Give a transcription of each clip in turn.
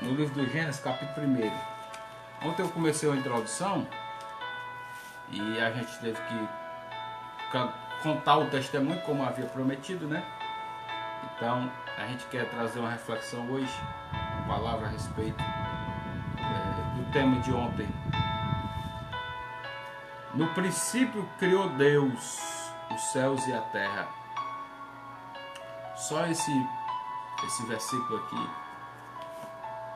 no livro do Gênesis, capítulo 1. Ontem eu comecei a introdução e a gente teve que contar o testemunho como havia prometido, né? Então a gente quer trazer uma reflexão hoje, uma palavra a respeito do tema de ontem. No princípio criou Deus os céus e a terra. Só esse versículo aqui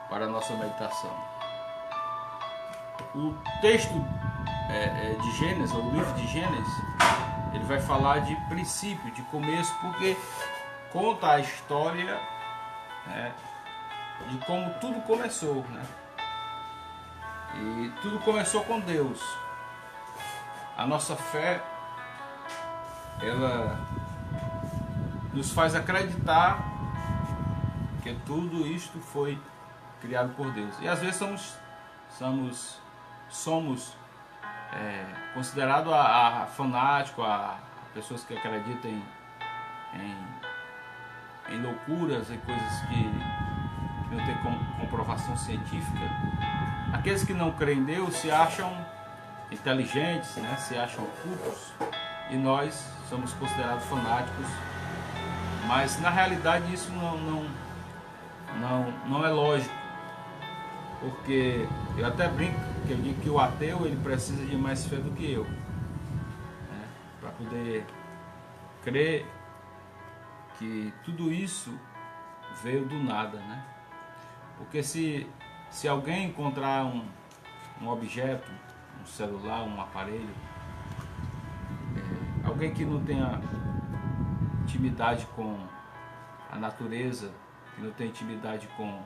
para a nossa meditação. O texto de Gênesis, ou o livro de Gênesis, ele vai falar de princípio, de começo, porque conta a história, né, de como tudo começou, né? E tudo começou com Deus. A nossa fé, ela nos faz acreditar que tudo isto foi criado por Deus. E às vezes somos considerados a fanático, a pessoas que acreditam em loucuras e coisas que não tem comprovação científica. Aqueles que não creem em Deus se acham inteligentes, né? Se acham cultos, e nós somos considerados fanáticos, mas na realidade isso não é lógico, porque eu até brinco que eu digo que o ateu ele precisa de mais fé do que eu, né? Para poder crer que tudo isso veio do nada, né? Porque se alguém encontrar um objeto, um celular, um aparelho, alguém que não tenha intimidade com a natureza, que não tenha intimidade com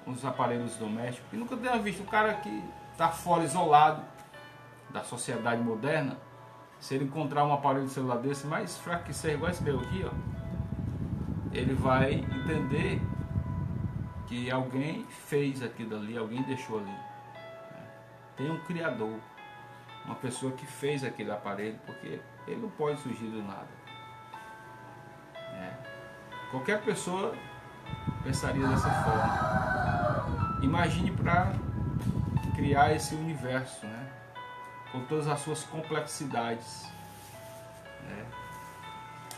os aparelhos domésticos, que nunca tenha visto um cara que está fora, isolado da sociedade moderna, se ele encontrar um aparelho celular desse, mais fraco que seja, igual esse meu aqui, ó, ele vai entender que alguém fez aquilo ali, alguém deixou ali. Tem um criador, uma pessoa que fez aquele aparelho, porque ele não pode surgir do nada. Qualquer pessoa pensaria dessa forma. Imagine para criar esse universo, né? Com todas as suas complexidades, né?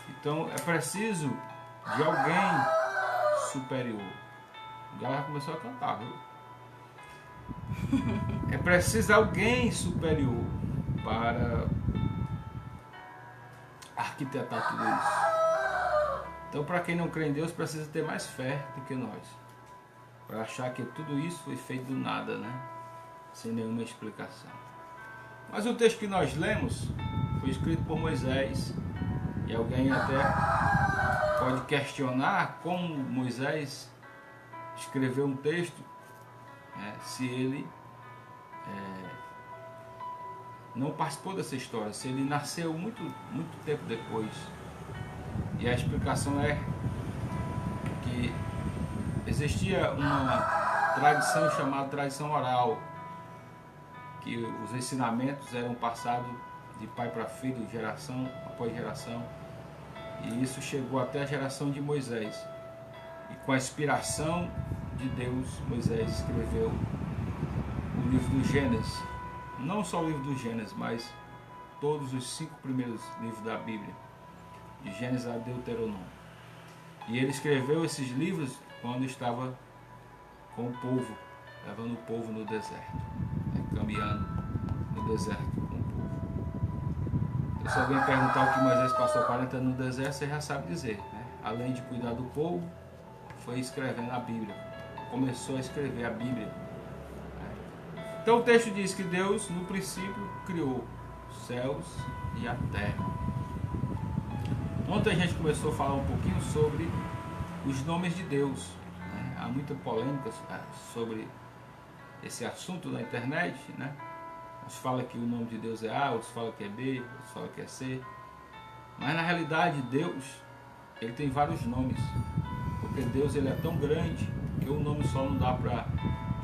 Então é preciso de alguém superior. O galera começou a cantar, viu? É preciso alguém superior para arquitetar tudo isso. Então, para quem não crê em Deus, precisa ter mais fé do que nós, para achar que tudo isso foi feito do nada, né? Sem nenhuma explicação. Mas o texto que nós lemos foi escrito por Moisés, e alguém até pode questionar como Moisés escreveu um texto, se ele não participou dessa história, se ele nasceu muito tempo depois. E a explicação é que existia uma tradição chamada tradição oral, que os ensinamentos eram passados de pai para filho, geração após geração, e isso chegou até a geração de Moisés. E com a inspiração de Deus, Moisés escreveu o livro do Gênesis. Não só o livro do Gênesis, mas todos os 5 primeiros livros da Bíblia, de Gênesis a Deuteronômio. E ele escreveu esses livros quando estava com o povo, levando o povo no deserto, caminhando no deserto com o povo. Então, se alguém perguntar o que Moisés passou 40 anos no deserto, você já sabe dizer, né? Além de cuidar do povo, foi escrevendo a Bíblia, começou a escrever a Bíblia. Então o texto diz que Deus no princípio criou os céus e a terra. Ontem a gente começou a falar um pouquinho sobre os nomes de Deus, né? Há muita polêmica sobre esse assunto na internet, né? Uns falam que o nome de Deus é A, outros falam que é B, outros falam que é C. Mas na realidade Deus, ele tem vários nomes, porque Deus ele é tão grande que um nome só não dá para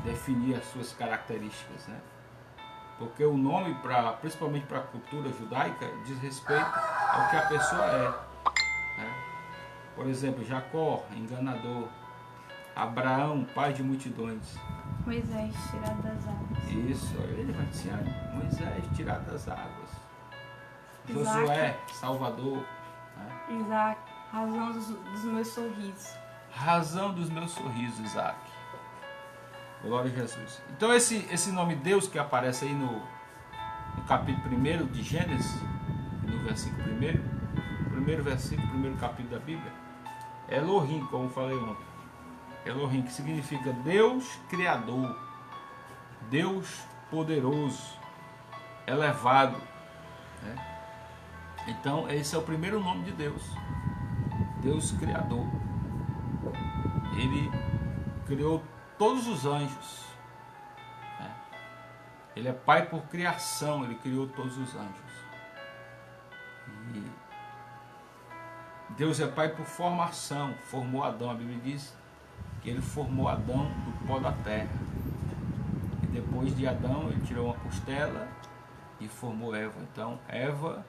definir as suas características, né? Porque o nome, principalmente para a cultura judaica, diz respeito ao que a pessoa é, né? Por exemplo, Jacó, enganador. Abraão, pai de multidões. Moisés, tirado das águas. Isso, ele vai dizer, Moisés, tirado das águas. Isaac. Josué, Salvador. Né? Isaac, razão dos meus sorrisos. Razão dos meus sorrisos, Isaac. Glória a Jesus. Então esse nome Deus que aparece aí no capítulo 1 de Gênesis, no versículo 1, primeiro versículo, primeiro capítulo da Bíblia, é Elohim, como eu falei ontem. Elohim, que significa Deus Criador, Deus poderoso, elevado. Né? Então esse é o primeiro nome de Deus, Deus Criador. Ele criou todos os anjos. Né? Ele é Pai por criação, ele criou todos os anjos. E Deus é Pai por formação, formou Adão. A Bíblia diz que ele formou Adão do pó da terra. E depois de Adão, ele tirou uma costela e formou Eva. Então, Eva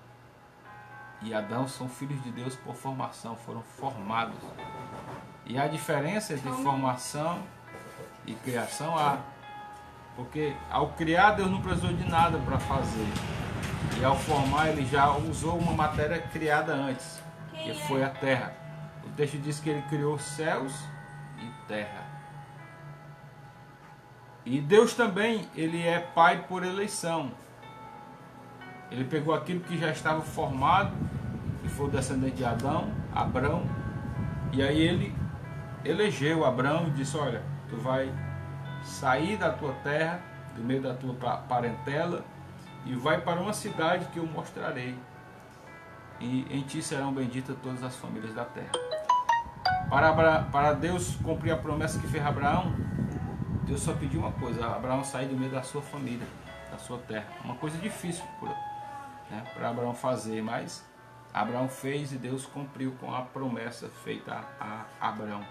e Adão são filhos de Deus por formação, foram formados. E a diferença entre formação e criação há. Porque ao criar, Deus não precisou de nada para fazer. E ao formar, ele já usou uma matéria criada antes, que foi a terra. O texto diz que ele criou céus e terra. E Deus também, ele é Pai por eleição. Ele pegou aquilo que já estava formado, que foi o descendente de Adão, Abrão, e aí ele elegeu Abrão e disse, olha, tu vai sair da tua terra, do meio da tua parentela, e vai para uma cidade que eu mostrarei. E em ti serão benditas todas as famílias da terra. Para Deus cumprir a promessa que fez a Abraão, Deus só pediu uma coisa, Abraão sair do meio da sua família, da sua terra. Uma coisa difícil para Abraão fazer, mas Abraão fez e Deus cumpriu com a promessa feita a Abraão,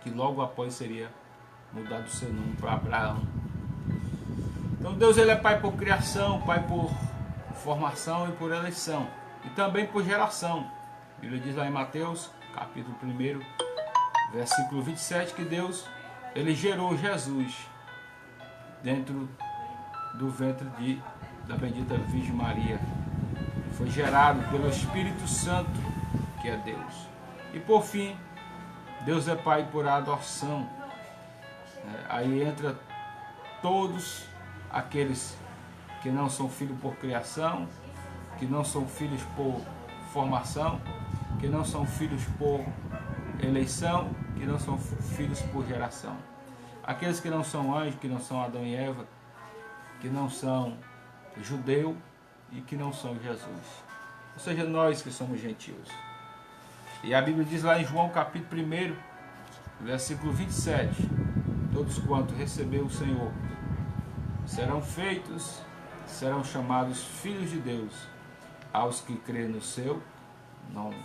que logo após seria mudado o seu nome para Abraão. Então Deus, ele é Pai por criação, Pai por formação e por eleição, e também por geração. A Bíblia diz lá em Mateus, capítulo 1, versículo 27, que Deus, ele gerou Jesus dentro do ventre da bendita Virgem Maria. Foi gerado pelo Espírito Santo, que é Deus. E por fim, Deus é Pai por adoção. Aí entra todos aqueles que não são filhos por criação, que não são filhos por formação, que não são filhos por eleição, que não são filhos por geração. Aqueles que não são anjos, que não são Adão e Eva, que não são judeu e que não são Jesus. Ou seja, nós que somos gentios. E a Bíblia diz lá em João capítulo 1, versículo 27, todos quantos recebeu o Senhor serão chamados filhos de Deus, aos que crêem no seu nome.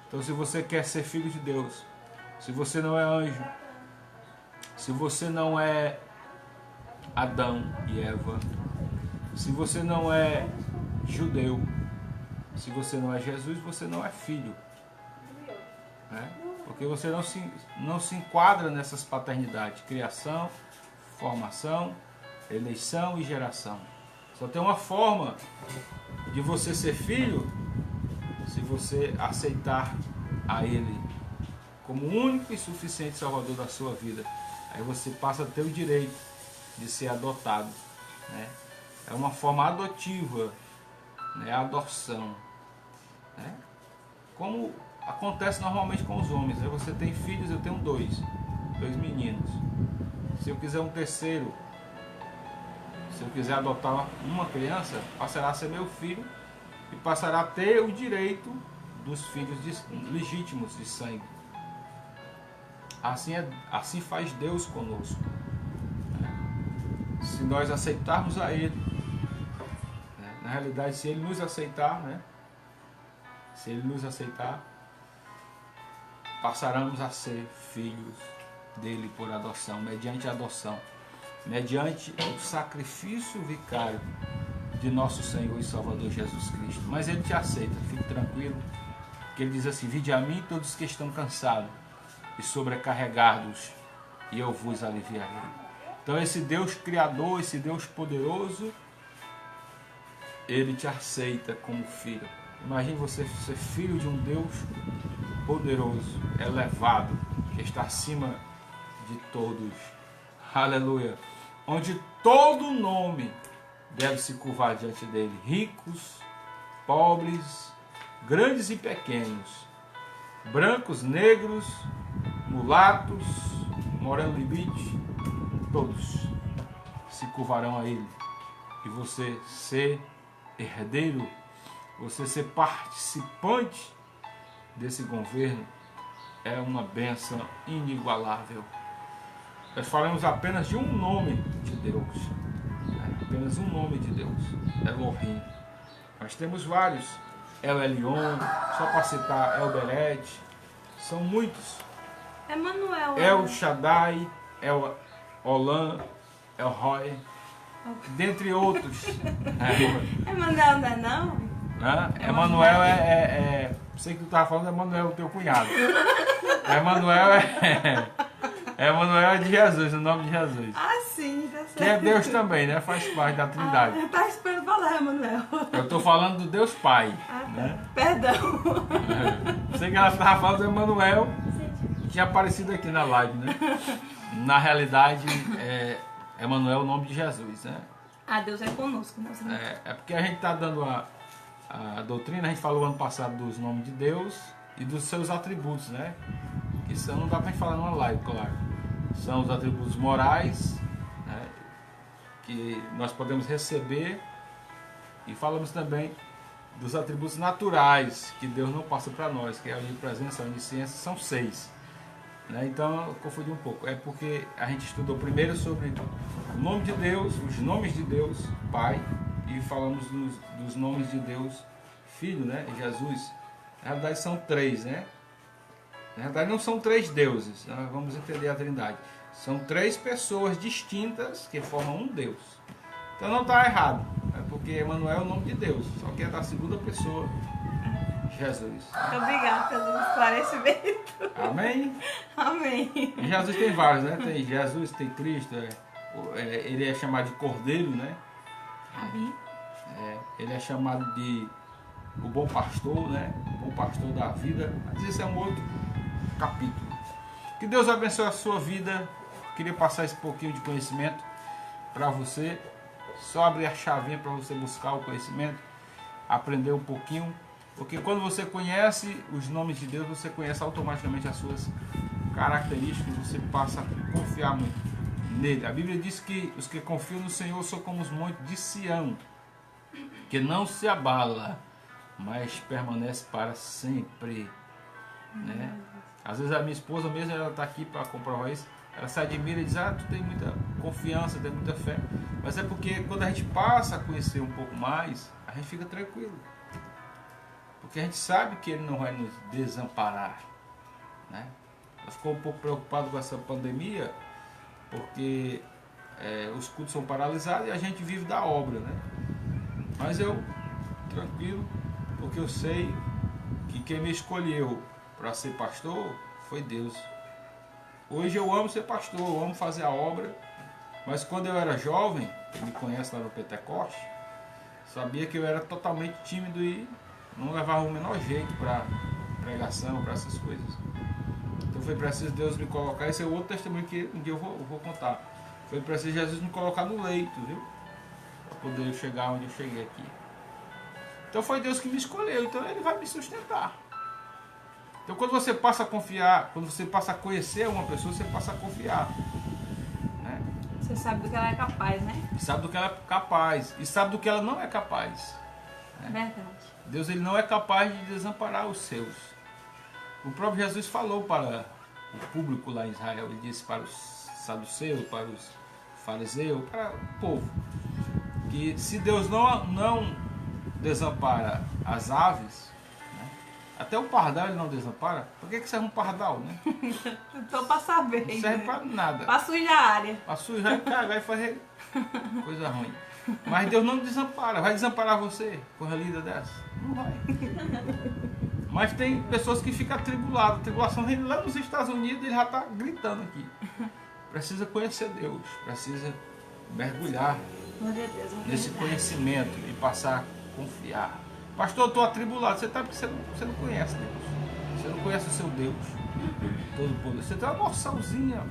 Então, se você quer ser filho de Deus, se você não é anjo, se você não é Adão e Eva, se você não é judeu, se você não é Jesus, você não é filho. Né? Porque você não se enquadra nessas paternidades, criação, formação, eleição e geração. Só tem uma forma de você ser filho, se você aceitar a Ele como o único e suficiente Salvador da sua vida. Aí você passa a ter o direito de ser adotado. Né? É uma forma adotiva, né? A adoção. Né? Como acontece normalmente com os homens. Aí você tem filhos, eu tenho dois meninos. Se eu quiser um terceiro, se eu quiser adotar uma criança, passará a ser meu filho e passará a ter o direito dos filhos legítimos de sangue. Assim faz Deus conosco. Se nós aceitarmos a Ele, na realidade, se Ele nos aceitar, se Ele nos aceitar, passaremos a ser filhos dele por adoção, mediante a adoção, mediante o sacrifício vicário de nosso Senhor e Salvador Jesus Cristo. Mas Ele te aceita, fique tranquilo, que Ele diz assim: vinde a mim todos que estão cansados e sobrecarregados, e eu vos aliviarei. Então esse Deus criador, esse Deus poderoso, ele te aceita como filho. Imagine você ser filho de um Deus poderoso, elevado, que está acima de todos. Aleluia. Onde todo nome deve se curvar diante dele. Ricos, pobres, grandes e pequenos, brancos, negros, mulatos, moreno limite, todos se curvarão a ele. E você ser herdeiro, você ser participante desse governo, é uma bênção inigualável. Nós falamos apenas de um nome de Deus, apenas um nome de Deus, Elohim. Nós temos vários, El Elyon, só para citar El Bered, são muitos. Emmanuel. El Shaddai, El Olam, El Roy, dentre outros. Emmanuel não é não? Emmanuel sei que tu estava falando, Emmanuel é o teu cunhado. Emmanuel é de Jesus, o nome de Jesus. Ah, sim, tá certo. Que é Deus também, né? Faz parte da Trindade. Tá esperando falar, Emmanuel. Eu estou falando do Deus Pai. Né? Perdão. Sei que ela estava falando do Emmanuel, que tinha aparecido aqui na live, né? Na realidade, Emmanuel é o nome de Jesus, né? Ah, Deus é conosco. É porque a gente está dando a doutrina, a gente falou ano passado dos nomes de Deus e dos seus atributos, né? Que são, não dá pra gente falar numa live, claro. São os atributos morais, né? Que nós podemos receber, e falamos também dos atributos naturais que Deus não passa para nós, que é a onipresença, a onisciência, são 6. Né? Então eu confundi um pouco. É porque a gente estudou primeiro sobre o nome de Deus, os nomes de Deus, Pai, e falamos dos nomes de Deus, Filho, né? Jesus. Na verdade são 3, né? Na verdade não são 3 deuses, nós vamos entender a Trindade. São 3 pessoas distintas que formam um Deus. Então não está errado, né? Porque Emmanuel é o nome de Deus, só que é da segunda pessoa, Jesus. Muito obrigada pelo esclarecimento. Amém? Amém. E Jesus tem vários, né? Tem Jesus, tem Cristo, ele é chamado de Cordeiro, né? Ele é chamado de o bom pastor, né? O bom pastor da vida. Mas isso é um outro capítulo. Que Deus abençoe a sua vida. Queria passar esse pouquinho de conhecimento para você. Só abrir a chavinha para você buscar o conhecimento, aprender um pouquinho. Porque quando você conhece os nomes de Deus, você conhece automaticamente as suas características, você passa a confiar muito nele. A Bíblia diz que os que confiam no Senhor são como os montes de Sião, que não se abala, mas permanece para sempre. Né? Às vezes a minha esposa mesmo, ela está aqui para comprovar isso, ela se admira e diz, tu tem muita confiança, tem muita fé. Mas é porque quando a gente passa a conhecer um pouco mais, a gente fica tranquilo. Porque a gente sabe que Ele não vai nos desamparar. Né? Ela ficou um pouco preocupada com essa pandemia, porque os cultos são paralisados e a gente vive da obra. Né? Mas eu, tranquilo, porque eu sei que quem me escolheu para ser pastor foi Deus. Hoje eu amo ser pastor, eu amo fazer a obra, mas quando eu era jovem, quem me conhece lá no Pentecoste, sabia que eu era totalmente tímido e não levava o menor jeito para pregação, para essas coisas. Então foi preciso Deus me colocar, esse é outro testemunho que um dia eu vou contar. Foi preciso Jesus me colocar no leito, viu? Para poder chegar onde eu cheguei aqui. Então foi Deus que me escolheu, então Ele vai me sustentar. Então quando você passa a confiar, quando você passa a conhecer uma pessoa, você passa a confiar. Né? Você sabe do que ela é capaz, né? Sabe do que ela é capaz e sabe do que ela não é capaz. Né? Verdade. Deus ele não é capaz de desamparar os seus. O próprio Jesus falou para o público lá em Israel, ele disse para os saduceus, para os fariseus, para o povo, que se Deus não desampara as aves, né? Até o pardal ele não desampara, por que serve um pardal, né? Então para saber. Não serve para nada. Para sujar a área. Para sujar e cagar e fazer coisa ruim. Mas Deus não desampara. Vai desamparar você com a lida dessa? Não vai. Mas tem pessoas que ficam atribuladas. A tribulação vem lá nos Estados Unidos, ele já está gritando aqui. Precisa conhecer Deus, precisa mergulhar Glória a Deus, é nesse verdade. conhecimento e passar a confiar. Pastor, eu estou atribulado. Você está porque você não conhece Deus. Você não conhece o seu Deus Todo-Poderoso. Você tem uma noçãozinha.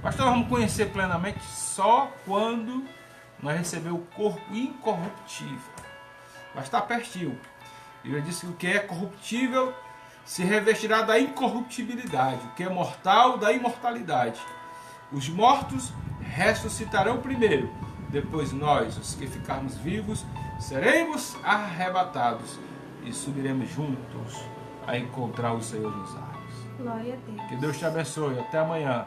Pastor, nós vamos conhecer plenamente só quando nós receber o corpo incorruptível. Mas está pertinho. Ele disse que o que é corruptível se revestirá da incorruptibilidade, o que é mortal da imortalidade. Os mortos ressuscitarão primeiro, depois nós, os que ficarmos vivos, seremos arrebatados e subiremos juntos a encontrar o Senhor nos ares. Glória a Deus. Que Deus te abençoe. Até amanhã.